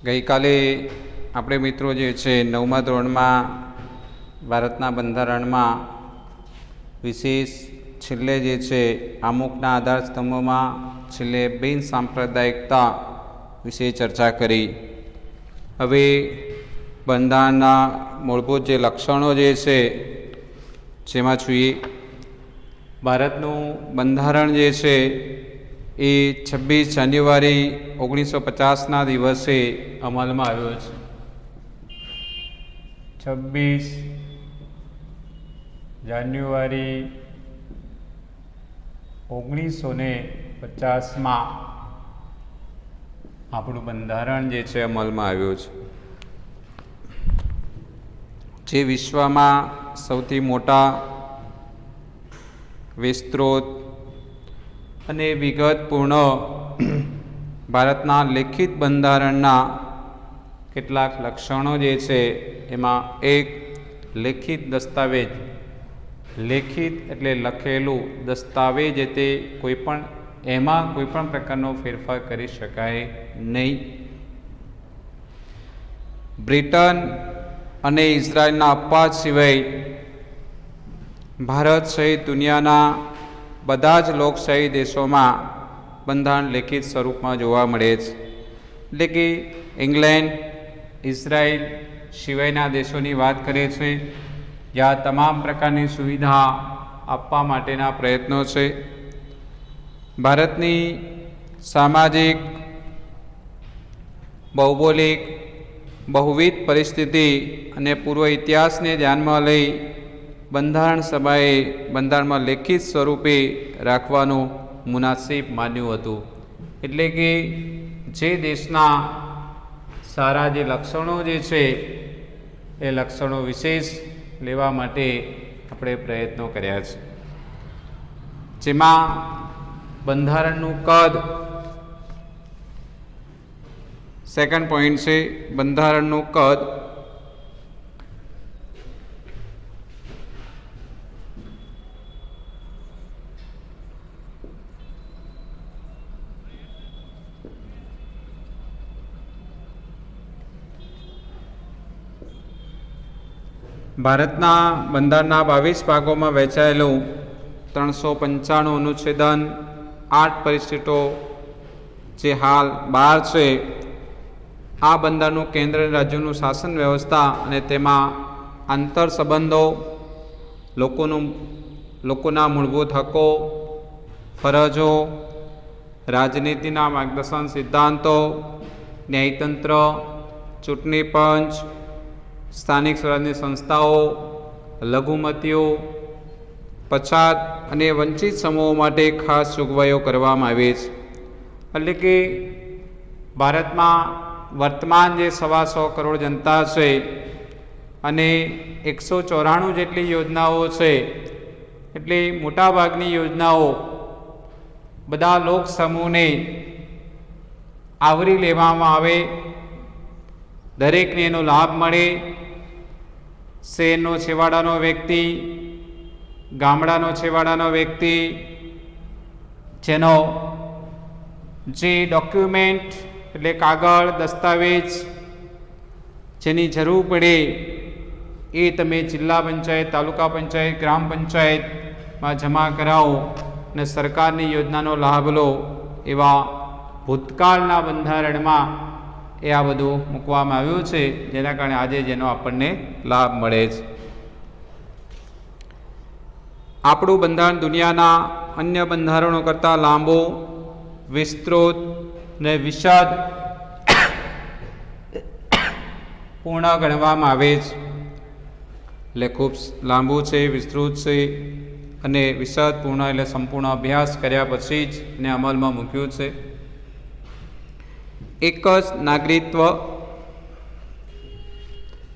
ગઈકાલે આપણે મિત્રો જે છે 9મા ધોરણમાં ભારતના બંધારણમાં વિશેષ છેલ્લે જે છે આમુખના આધાર સ્તંભોમાં છેલ્લે બિન સાંપ્રદાયિકતા વિશે ચર્ચા કરી. હવે બંધારણના મૂળભૂત જે લક્ષણો જે છે જેમાં જોઈએ ભારતનું બંધારણ જે છે એ 26 જાન્યુઆરી 1950ના દિવસે અમલમાં આવ્યો છે. 26 જાન્યુઆરી 1950માં આપણું બંધારણ જે છે અમલમાં આવ્યું છે, જે વિશ્વમાં સૌથી મોટા, વિસ્તૃત અને વિગતપૂર્ણ ભારતના લેખિત બંધારણના કેટલાક લક્ષણો જે છે એમાં એક લેખિત દસ્તાવેજ. લેખિત એટલે લખેલું, દસ્તાવેજ એટલે એમાં કોઈ પણ પ્રકારનો ફેરફાર કરી શકાય નહીં. બ્રિટન અને ઇઝરાયલના અપવાદ સિવાય ભારત સહિત દુનિયાના બધા જ લોકશાહી દેશોમાં બંધારણ લેખિત સ્વરૂપમાં જોવા મળે છે. એટલે કે ઇંગ્લેન્ડ, ઇઝરાયલ સિવાયના દેશોની વાત કરે છે જ્યાં તમામ પ્રકારની સુવિધા આપવા માટેના પ્રયત્નો છે. ભારતની સામાજિક, ભૌગોલિક, બહુવિધ પરિસ્થિતિ અને પૂર્વ ઇતિહાસને ધ્યાનમાં લઈ બંધારણ સભાએ બંધારણમાં લેખિત સ્વરૂપે રાખવાનું મુનાસિબ માન્યું હતું. એટલે કે જે દેશના સારા જે લક્ષણો જે છે એ લક્ષણો વિશેષ લેવા માટે આપણે પ્રયત્નો કર્યા છે. જેમાં બંધારણનું કદ સેકન્ડ પોઈન્ટ છે. બંધારણનું કદ ભારતના બંધારણના 22 ભાગોમાં વહેંચાયેલું 395 અનુચ્છેદન, 8 પરિશિષ્ટો જે હાલ 12 છે, આ બંધારણનું કેન્દ્ર અને રાજ્યોનું શાસન વ્યવસ્થા અને તેમાં આંતર સંબંધો, લોકોના મૂળભૂત હકો, ફરજો, રાજનીતિના માર્ગદર્શન સિદ્ધાંતો, ન્યાયતંત્ર, ચૂંટણી પંચ, સ્થાનિક સ્વરાજની સંસ્થાઓ, લઘુમતીઓ, પછાત અને વંચિત સમૂહો માટે ખાસ જોગવાઈઓ કરવામાં આવી છે. એટલે કે ભારતમાં વર્તમાન જે 125 કરોડ જનતા છે અને 194 જેટલી યોજનાઓ છે, એટલે મોટાભાગની યોજનાઓ બધા લોક સમૂહને આવરી લેવામાં આવે, દરેકને એનો લાભ મળે. શહેરનો છેવાડાનો વ્યક્તિ, ગામડાનો છેવાડાનો વ્યક્તિ, જેનો જે ડોક્યુમેન્ટ એટલે કાગળ, દસ્તાવેજ જેની જરૂર પડે એ તમે જિલ્લા પંચાયત, તાલુકા પંચાયત, ગ્રામ પંચાયતમાં જમા કરાવો અને સરકારની યોજનાનો લાભ લો. એવા ભૂતકાળના બંધારણમાં એ આ બધું મૂકવામાં આવ્યું છે, જેના કારણે આજે જેનો આપણને લાભ મળે છે. આપણું બંધારણ દુનિયાના અન્ય બંધારણો કરતાં લાંબુ, વિસ્તૃત અને વિશદ પૂર્ણ ગણવામાં આવે છે. એટલે ખૂબ લાંબુ છે, વિસ્તૃત છે અને વિશદ પૂર્ણ એટલે સંપૂર્ણ અભ્યાસ કર્યા પછી જ એને અમલમાં મૂક્યું છે. એક જ નાગરિકત્વ,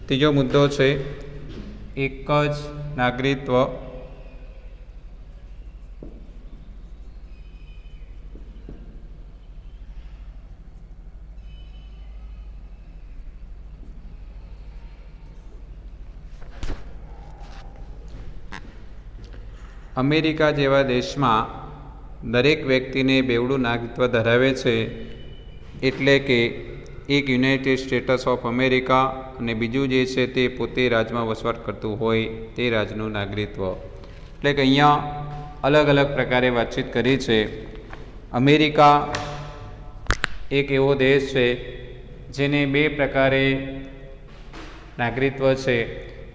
ત્રીજો મુદ્દો છે એક જ નાગરિકત્વ. અમેરિકા જેવા દેશમાં દરેક વ્યક્તિને બેવડું નાગરિકત્વ ધરાવે છે, એટલે કે એક યુનાઇટેડ સ્ટેટ્સ ઓફ અમેરિકા અને બીજું જે છે તે પોતે રાજમાં વસવાટ કરતું હોય તે રાજનું નાગરિકત્વ. એટલે કે અહીંયા અલગ અલગ પ્રકારે વાતચીત કરી છે. અમેરિકા એક એવો દેશ છે જેને બે પ્રકારે નાગરિકત્વ છે.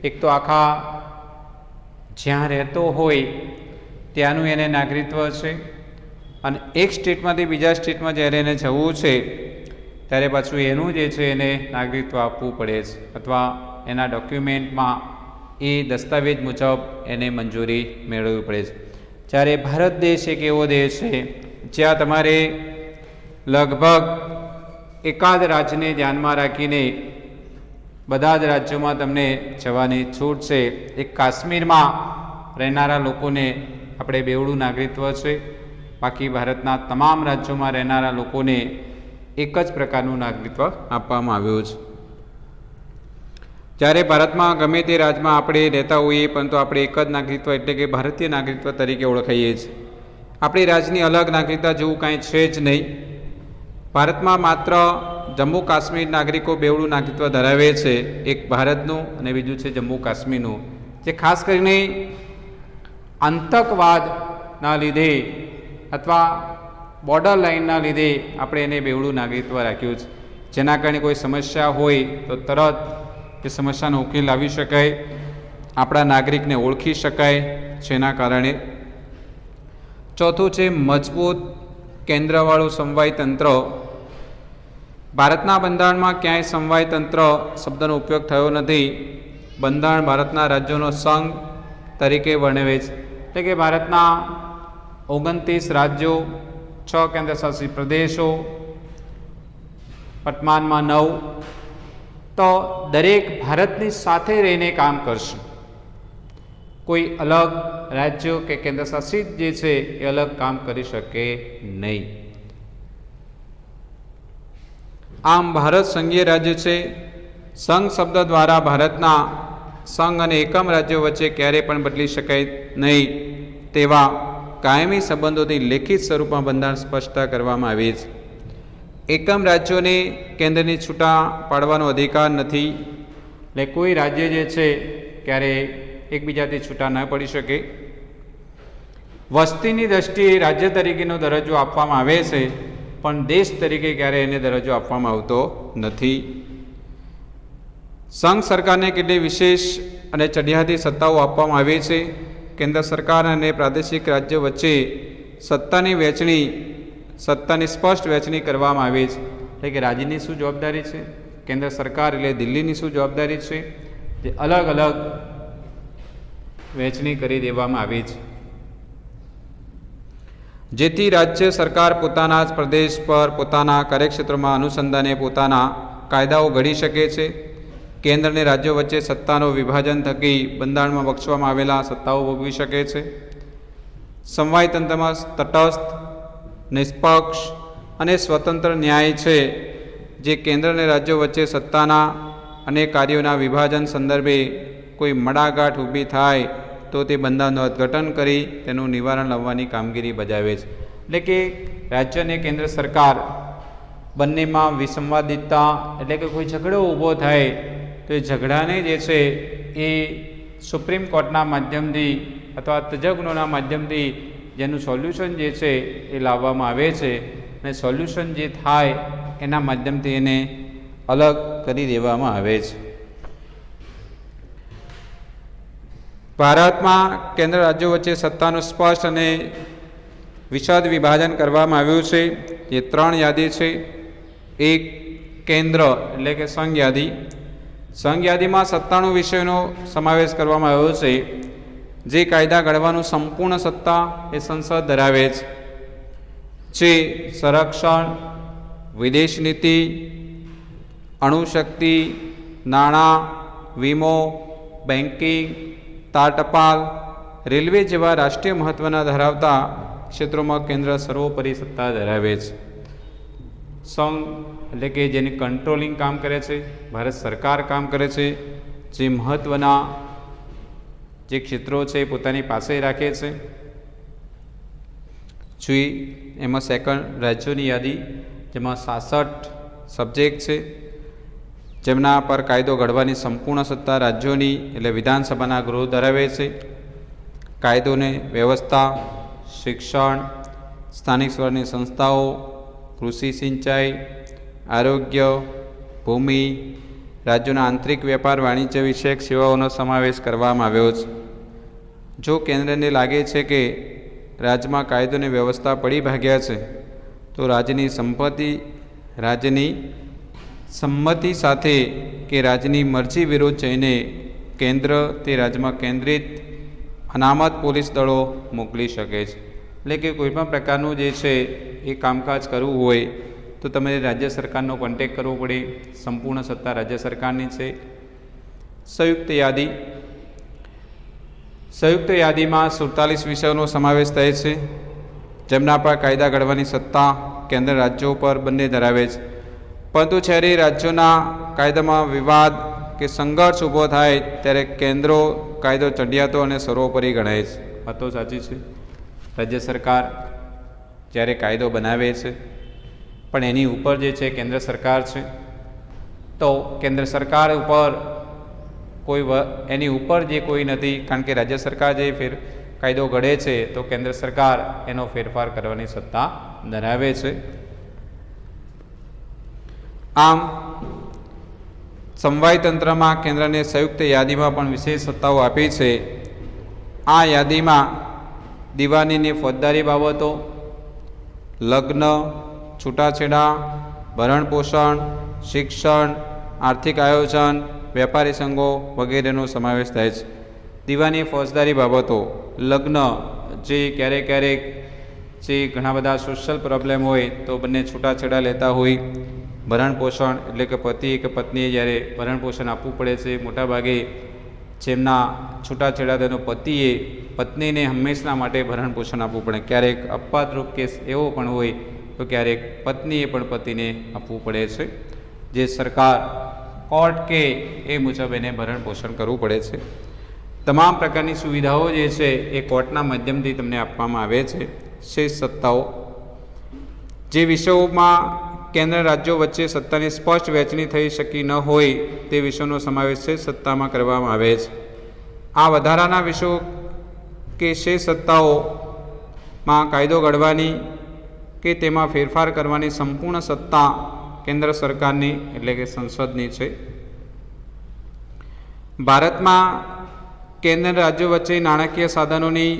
એક તો આખા જ્યાં રહેતો હોય ત્યાંનું એને નાગરિકત્વ છે, અને એક સ્ટેટમાંથી બીજા સ્ટેટમાં જ્યારે એને જવું છે ત્યારે પાછું એનું જે છે એને નાગરિકત્વ આપવું પડે છે, અથવા એના ડોક્યુમેન્ટમાં એ દસ્તાવેજ મુજબ એને મંજૂરી મેળવવી પડે છે. જ્યારે ભારત દેશ એક એવો દેશ છે જ્યાં તમારે લગભગ એકાદ રાજ્યને ધ્યાનમાં રાખીને બધા જ રાજ્યોમાં તમને જવાની છૂટ છે. એક કાશ્મીરમાં રહેનારા લોકોને આપણે બેવડું નાગરિકત્વ છે, બાકી ભારતના તમામ રાજ્યોમાં રહેનારા લોકોને એક જ પ્રકારનું નાગરિકત્વ આપવામાં આવ્યું છે. જ્યારે ભારતમાં ગમે તે રાજ્યમાં આપણે રહેતા હોઈએ પરંતુ આપણે એક જ નાગરિકત્વ એટલે કે ભારતીય નાગરિકત્વ તરીકે ઓળખાઈએ છીએ. આપણી રાજ્યની અલગ નાગરિકતા જેવું કાંઈ છે જ નહીં. ભારતમાં માત્ર જમ્મુ કાશ્મીર નાગરિકો બેવડું નાગરિકત્વ ધરાવે છે, એક ભારતનું અને બીજું છે જમ્મુ કાશ્મીરનું, જે ખાસ કરીને આતંકવાદના લીધે અથવા બોર્ડર લાઇનના લીધે આપણે એને બેવડું નાગરિકત્વ રાખ્યું છે. જેના કારણે કોઈ સમસ્યા હોય તો તરત એ સમસ્યાનો ઉકેલ લાવી શકાય, આપણા નાગરિકને ઓળખી શકાય. જેના કારણે ચોથું છે મજબૂત કેન્દ્રવાળું સમવાય તંત્ર. ભારતના બંધારણમાં ક્યાંય સમવાય તંત્ર શબ્દનો ઉપયોગ થયો નથી. બંધારણ ભારતના રાજ્યોનો સંઘ તરીકે વર્ણવે છે. એટલે કે ભારતના 29 રાજ્યો, 6 કેન્દ્રશાસિત પ્રદેશો, વર્તમાનમાં 9, તો દરેક ભારતની સાથે રહીને કામ કરશે. કોઈ અલગ રાજ્યો કે કેન્દ્રશાસિત જે છે એ અલગ કામ કરી શકે નહીં. આમ ભારત સંઘીય રાજ્ય છે. સંઘ શબ્દ દ્વારા ભારતના સંઘ અને એકમ રાજ્યો વચ્ચે ક્યારેય પણ બદલી શકાય નહીં તેવા કાયમી સંબંધોથી લેખિત સ્વરૂપમાં બંધારણ સ્પષ્ટતા કરવામાં આવી છે. એકમ રાજ્યોને કેન્દ્રની છૂટા પાડવાનો અધિકાર નથી. એટલે કોઈ રાજ્ય જે છે ક્યારે એકબીજાથી છૂટા ન પડી શકે. વસ્તીની દ્રષ્ટિએ રાજ્ય તરીકેનો દરજ્જો આપવામાં આવે છે, પણ દેશ તરીકે ક્યારેય એને દરજ્જો આપવામાં આવતો નથી. સંઘ સરકારને કેટલી વિશેષ અને ચઢિયાતી સત્તાઓ આપવામાં આવી છે. કેન્દ્ર સરકાર અને પ્રાદેશિક રાજ્યો વચ્ચે સત્તાની સ્પષ્ટ વહેંચણી કરવામાં આવી છે. એટલે કે રાજ્યની શું જવાબદારી છે, કેન્દ્ર સરકાર એટલે દિલ્હીની શું જવાબદારી છે, જે અલગ અલગ વહેંચણી કરી દેવામાં આવી છે, જેથી રાજ્ય સરકાર પોતાના જ પ્રદેશ પર પોતાના કાર્યક્ષેત્રોમાં અનુસંધાને પોતાના કાયદાઓ ઘડી શકે છે. કેન્દ્ર અને રાજ્યો વચ્ચે સત્તાનો વિભાજન થકી બંધારણમાં બક્ષવામાં આવેલા સત્તાઓ ભોગવી શકે છે. સમવાય તંત્રમાં તટસ્થ, નિષ્પક્ષ અને સ્વતંત્ર ન્યાય છે, જે કેન્દ્ર અને રાજ્યો વચ્ચે સત્તાના અને કાર્યોના વિભાજન સંદર્ભે કોઈ મડાગાંઠ ઊભી થાય તો તે બંધારણનું અર્થઘટન કરી તેનું નિવારણ લાવવાની કામગીરી બજાવે છે. એટલે કે રાજ્ય અને કેન્દ્ર સરકાર બંનેમાં વિસંવાદિતા એટલે કે કોઈ ઝઘડો ઊભો થાય તો એ ઝઘડાને જે છે એ સુપ્રીમ કોર્ટના માધ્યમથી અથવા તજજ્ઞોના માધ્યમથી જેનું સોલ્યુશન જે છે એ લાવવામાં આવે છે, અને સોલ્યુશન જે થાય એના માધ્યમથી એને અલગ કરી દેવામાં આવે છે. ભારતમાં કેન્દ્ર રાજ્યો વચ્ચે સત્તાનું સ્પષ્ટ અને વિશદ વિભાજન કરવામાં આવ્યું છે. જે 3 યાદી છે. એક કેન્દ્ર એટલે કે સંઘ યાદી. સંઘ યાદીમાં 97 વિષયોનો સમાવેશ કરવામાં આવ્યો છે. જે કાયદા ઘડવાનું સંપૂર્ણ સત્તા એ સંસદ ધરાવે છે, જે સંરક્ષણ, વિદેશ નીતિ, અણુશક્તિ, નાણાં, વીમો, બેન્કિંગ, તાર ટપાલ, રેલવે જેવા રાષ્ટ્રીય મહત્ત્વના ધરાવતા ક્ષેત્રોમાં કેન્દ્ર સર્વોપરી સત્તા ધરાવે છે. સંઘ એટલે કે જેની કંટ્રોલિંગ કામ કરે છે, ભારત સરકાર કામ કરે છે, જે મહત્ત્વના જે ક્ષેત્રો છે એ પોતાની પાસે રાખે છે. એમાં સેકન્ડ રાજ્યોની યાદી, જેમાં 66 સબ્જેક્ટ છે, જેમના પર કાયદો ઘડવાની સંપૂર્ણ સત્તા રાજ્યોની એટલે વિધાનસભાના ગૃહ ધરાવે છે. કાયદોને વ્યવસ્થા, શિક્ષણ, સ્થાનિક સ્વરની સંસ્થાઓ, કૃષિ સિંચાઈ, આરોગ્ય, ભૂમિ, રાજ્યોના આંતરિક વેપાર, વાણિજ્ય વિષયક સેવાઓનો સમાવેશ કરવામાં આવ્યો છે. જો કેન્દ્રને લાગે છે કે રાજ્યમાં કાયદોની વ્યવસ્થા પડી ભાગ્યા છે તો રાજ્યની સંમતિ સાથે કે રાજ્યની મરજી વિરુદ્ધ જઈને કેન્દ્ર તે રાજ્યમાં કેન્દ્રિત અનામત પોલીસ દળો મોકલી શકે છે. એટલે કે કોઈપણ પ્રકારનું જે છે એ કામકાજ કરવું હોય તો તમારે રાજ્ય સરકારનો કોન્ટેક કરવો પડે. સંપૂર્ણ સત્તા રાજ્ય સરકારની છે. સંયુક્ત યાદીમાં 47 વિષયોનો સમાવેશ થાય છે, જેમના પર કાયદા ઘડવાની સત્તા કેન્દ્ર રાજ્યો પર બંને ધરાવે છે. પરંતુ જ્યારે રાજ્યોના કાયદામાં વિવાદ કે સંઘર્ષ ઊભો થાય ત્યારે કેન્દ્રો કાયદો ચડિયાતો અને સર્વોપરી ગણાય છે. વાતો સાચી છે. રાજ્ય સરકાર જ્યારે કાયદો બનાવે છે પણ એની ઉપર જે છે કેન્દ્ર સરકાર છે, તો કેન્દ્ર સરકાર ઉપર એની ઉપર જે કોઈ નથી, કારણ કે રાજ્ય સરકાર જે કાયદો ઘડે છે તો કેન્દ્ર સરકાર એનો ફેરફાર કરવાની સત્તા ધરાવે છે. આમ સમવાય તંત્રમાં કેન્દ્રને સંયુક્ત યાદીમાં પણ વિશેષ સત્તાઓ આપી છે. આ યાદીમાં દીવાનીની ફોજદારી બાબતો, લગ્ન, છૂટાછેડા, ભરણપોષણ, શિક્ષણ, આર્થિક આયોજન, વેપારી સંઘો વગેરેનો સમાવેશ થાય છે. દીવાની ફોજદારી બાબતો, લગ્ન, જે ક્યારેક જે ઘણા બધા સોશિયલ પ્રોબ્લેમ હોય તો બંને છૂટાછેડા લેતા હોય. ભરણપોષણ એટલે કે પતિ કે પત્નીએ જ્યારે ભરણપોષણ આપવું પડે છે. મોટાભાગે જેમના છૂટાછેડા તેનો પતિએ પત્નીને હંમેશા માટે ભરણપોષણ આપવું પડે. ક્યારેક અપવાદરૂપ કેસ એવો પણ હોય તો ક્યારેક પત્નીએ પણ પતિને આપવું પડે છે. જે સરકાર કોર્ટ કે એ મુજબ એને ભરણપોષણ કરવું પડે છે. તમામ પ્રકારની સુવિધાઓ જે છે એ કોર્ટના માધ્યમથી તમને આપવામાં આવે છે. શેષ સત્તાઓ, જે વિષયોમાં કેન્દ્ર રાજ્યો વચ્ચે સત્તાની સ્પષ્ટ વહેંચણી થઈ શકી ન હોય તે વિષયોનો સમાવેશ શેષ સત્તામાં કરવામાં આવે છે. આ વધારાના વિષયો કે શેષ સત્તાઓમાં કાયદો ઘડવાની કે તેમાં ફેરફાર કરવાની સંપૂર્ણ સત્તા કેન્દ્ર સરકારની એટલે કે સંસદની છે. ભારતમાં કેન્દ્ર રાજ્યો વચ્ચે નાણાકીય સાધનોની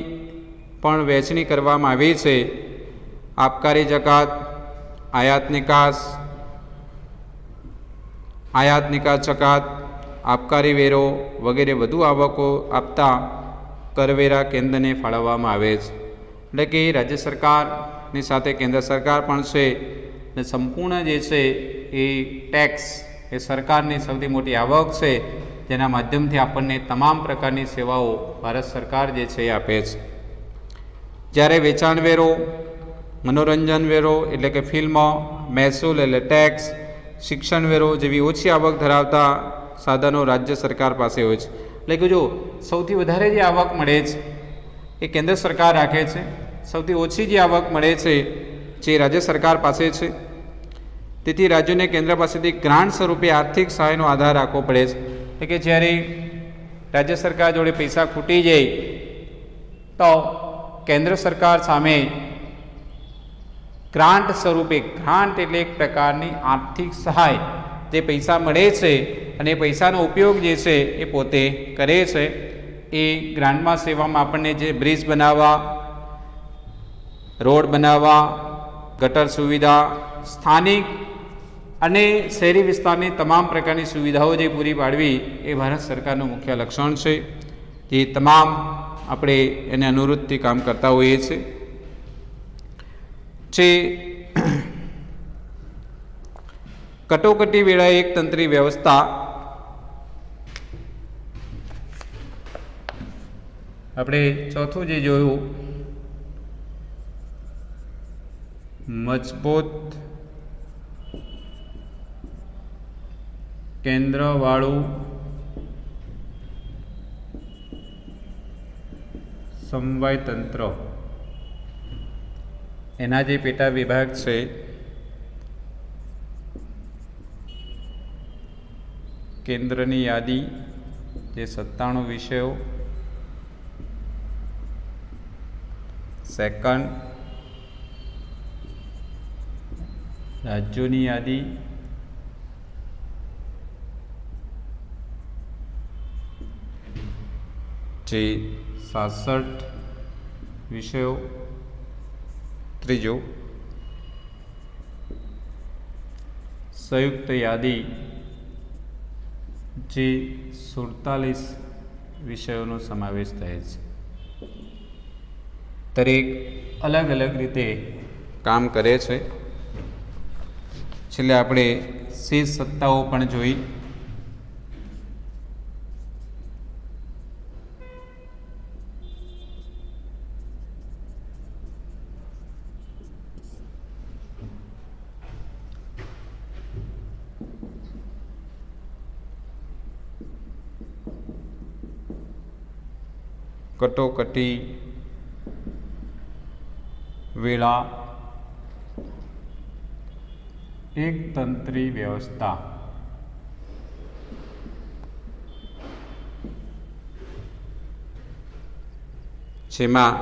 પણ વહેંચણી કરવામાં આવી છે. આબકારી જકાત, આયાત નિકાસ જકાત, આબકારી વેરો વગેરે વધુ આવકો આપતા કરવેરા કેન્દ્રને ફાળવવામાં આવે છે. એટલે કે રાજ્ય સરકારની સાથે કેન્દ્ર સરકાર પણ છે અને સંપૂર્ણ જે છે એ ટેક્સ એ સરકારની સૌથી મોટી આવક છે, જેના માધ્યમથી આપણને તમામ પ્રકારની સેવાઓ ભારત સરકાર જે છે એ આપે છે. જ્યારે વેચાણ વેરો, મનોરંજન વેરો એટલે કે ફિલ્મ, મહેસૂલ એટલે ટેક્સ, શિક્ષણ વેરો જેવી ઓછી આવક ધરાવતા સાધનો રાજ્ય સરકાર પાસે હોય છે. એટલે કે જો સૌથી વધારે જે આવક મળે છે એ કેન્દ્ર સરકાર રાખે છે, સૌથી ઓછી જે આવક મળે છે જે રાજ્ય સરકાર પાસે છે. તેથી રાજ્યોને કેન્દ્ર પાસેથી ગ્રાન્ટ સ્વરૂપે આર્થિક સહાયનો આધાર રાખવો પડે છે. એટલે કે જ્યારે રાજ્ય સરકાર જોડે પૈસા ખૂટી જાય તો કેન્દ્ર સરકાર સામે ગ્રાન્ટ સ્વરૂપે, ગ્રાન્ટ એટલે એક પ્રકારની આર્થિક સહાય, જે પૈસા મળે છે અને પૈસાનો ઉપયોગ જે છે એ પોતે કરે છે. એ ગ્રાન્ટમાં સેવામાં આપણને જે બ્રિજ બનાવવા, રોડ બનાવવા, ગટર સુવિધા, સ્થાનિક અને શહેરી વિસ્તારની તમામ પ્રકારની સુવિધાઓ જે પૂરી પાડવી એ ભારત સરકારનું મુખ્ય લક્ષણ છે. જે તમામ આપણે એને અનુરૂપથી કામ કરતા હોઈએ છીએ. જે કટોકટી વેળાએ એકતંત્રી વ્યવસ્થા, આપણે ચોથું જે જોયું, મજબૂત કેન્દ્રવાળું સમવાય તંત્ર, એના જે પેટા વિભાગ છે કેન્દ્રની યાદી જે 97 વિષયો, સેકન્ડ રાજ્યોની યાદી, જે 67 વિષયો, ત્રીજો સંયુક્ત યાદી જે 47 વિષયોનો સમાવેશ થાય છે. દરેક અલગ અલગ રીતે કામ કરે છે. છેલ્લે આપણે શેષ સત્તાઓ પણ જોઈ. કટોકટી, વેળા, એકતંત્રી વ્યવસ્થા, જેમાં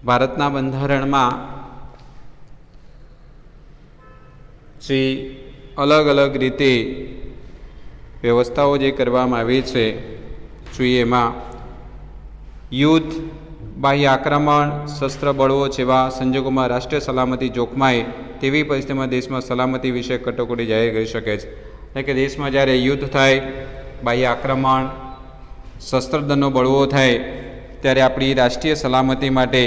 ભારતના બંધારણમાં જે અલગ અલગ રીતે વ્યવસ્થાઓ જે કરવામાં આવી છે જોઈએ એમાં યુદ્ધ, બાહ્ય આક્રમણ, શસ્ત્ર બળવો જેવા સંજોગોમાં રાષ્ટ્રીય સલામતી જોખમાય તેવી પરિસ્થિતિમાં દેશમાં સલામતી વિશે કટોકટી જાહેર કરી શકે છે. એટલે કે દેશમાં જ્યારે યુદ્ધ થાય, બાહ્ય આક્રમણ, શસ્ત્રદળનો બળવો થાય ત્યારે આપણી રાષ્ટ્રીય સલામતી માટે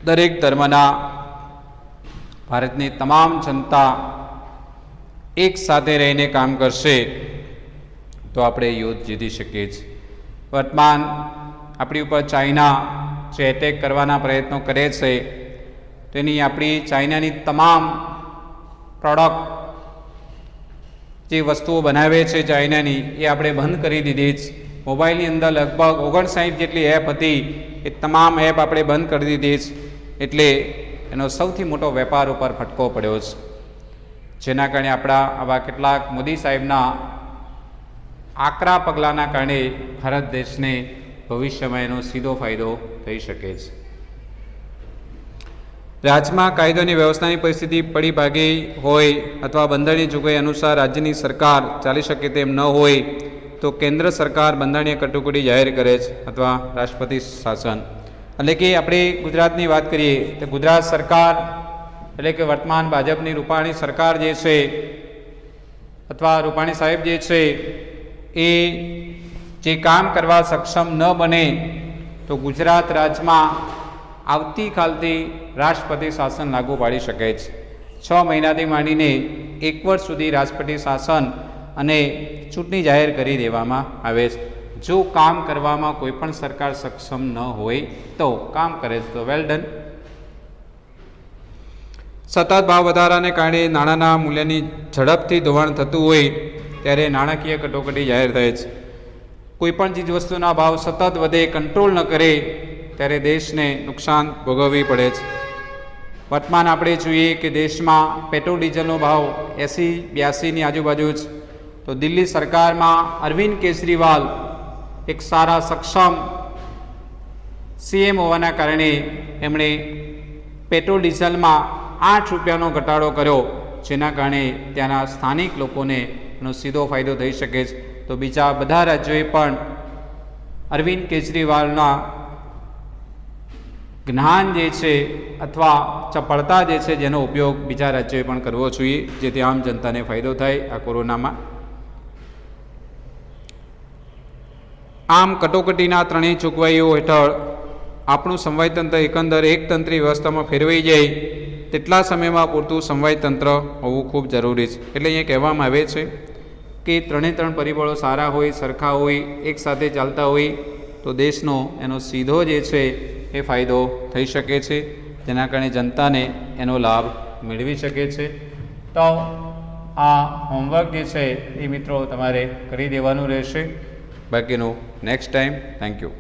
દરેક ધર્મના ભારતની તમામ જનતા એક સાથે રહીને કામ કરશે તો આપણે યુદ્ધ જીતી શકીએ છીએ. વર્તમાન આપણી ઉપર ચાઇના જે એટેક કરવાના પ્રયત્નો કરે છે તેની આપણી ચાઇનાની તમામ પ્રોડક્ટ જે વસ્તુઓ બનાવે છે ચાઇનાની એ આપણે બંધ કરી દીધી છે. મોબાઈલની અંદર લગભગ 59 જેટલી એપ હતી એ તમામ એપ આપણે બંધ કરી દીધી છે. એટલે એનો સૌથી મોટો વેપાર ઉપર ફટકો પડ્યો છે, જેના કારણે આપણા આવા કેટલાક મોદી સાહેબના આકરા પગલાંના કારણે ભારત દેશને ભવિષ્યમાં એનો સીધો ફાયદો થઈ શકે છે. રાજ્યમાં કાયદોની વ્યવસ્થાની પરિસ્થિતિ પડી ભાગી હોય અથવા બંધારણીય જોગવાઈ અનુસાર રાજ્યની સરકાર ચાલી શકે તેમ ન હોય તો કેન્દ્ર સરકાર બંધારણીય કટોકટી જાહેર કરે છે અથવા રાષ્ટ્રપતિ શાસન. એટલે કે આપણે ગુજરાતની વાત કરીએ તો ગુજરાત સરકાર એટલે કે વર્તમાન ભાજપની રૂપાણી સરકાર જે છે અથવા રૂપાણી સાહેબ જે છે એ જે કામ કરવા સક્ષમ ન બને તો ગુજરાત રાજ્યમાં આવતીકાલથી રાષ્ટ્રપતિ શાસન લાગુ પાડી શકે છે. 6 મહિનાથી માંડીને 1 વર્ષ સુધી રાષ્ટ્રપતિ શાસન અને ચૂંટણી જાહેર કરી દેવામાં આવે છે. જો કામ કરવામાં કોઈ પણ સરકાર સક્ષમ ન હોય તો કામ કરે છે તો વેલ ડન. સતત ભાવ વધારાને કારણે નાણાંના મૂલ્યની ઝડપથી ધોવાણ થતું હોય ત્યારે નાણાકીય કટોકટી જાહેર થાય છે. કોઈપણ ચીજ વસ્તુના ભાવ સતત વધે, કંટ્રોલ ન કરે ત્યારે દેશને નુકસાન ભોગવવી પડે છે. વર્તમાન આપણે જોઈએ કે દેશમાં પેટ્રોલ ડીઝલનો ભાવ 80-82ની આજુબાજુ છે. તો દિલ્હી સરકારમાં અરવિંદ કેજરીવાલ એક સારા સક્ષમ સીએમ હોવાના કારણે એમણે પેટ્રોલ ડીઝલમાં 8 રૂપિયાનો ઘટાડો કર્યો, જેના કારણે ત્યાંના સ્થાનિક લોકોને એનો સીધો ફાયદો થઈ શકે છે. તો બીજા બધા રાજ્યોએ પણ અરવિંદ કેજરીવાલના જ્ઞાન જે છે અથવા ચપળતા જે છે જેનો ઉપયોગ બીજા રાજ્યોએ પણ કરવો જોઈએ, જેથી આમ જનતાને ફાયદો થાય આ કોરોનામાં. આમ કટોકટીના ત્રણેય જોગવાઈઓ હેઠળ આપણું સમવાય તંત્ર એકંદર એકતંત્રી વ્યવસ્થામાં ફેરવાઈ જાય તેટલા સમયમાં પૂરતું સમવાય તંત્ર હોવું ખૂબ જરૂરી છે. એટલે અહીંયા કહેવામાં આવે છે કે 3 પરિબળો સારા હોય, સરખા હોય, એકસાથે ચાલતા હોય તો દેશનો એનો સીધો જે છે એ ફાયદો થઈ શકે છે, જેના કારણે જનતાને એનો લાભ મેળવી શકે છે. તો આ હોમવર્ક જે છે એ મિત્રો તમારે કરી દેવાનું રહેશે. બાકીનું નેક્સ્ટ ટાઈમ. Thank you.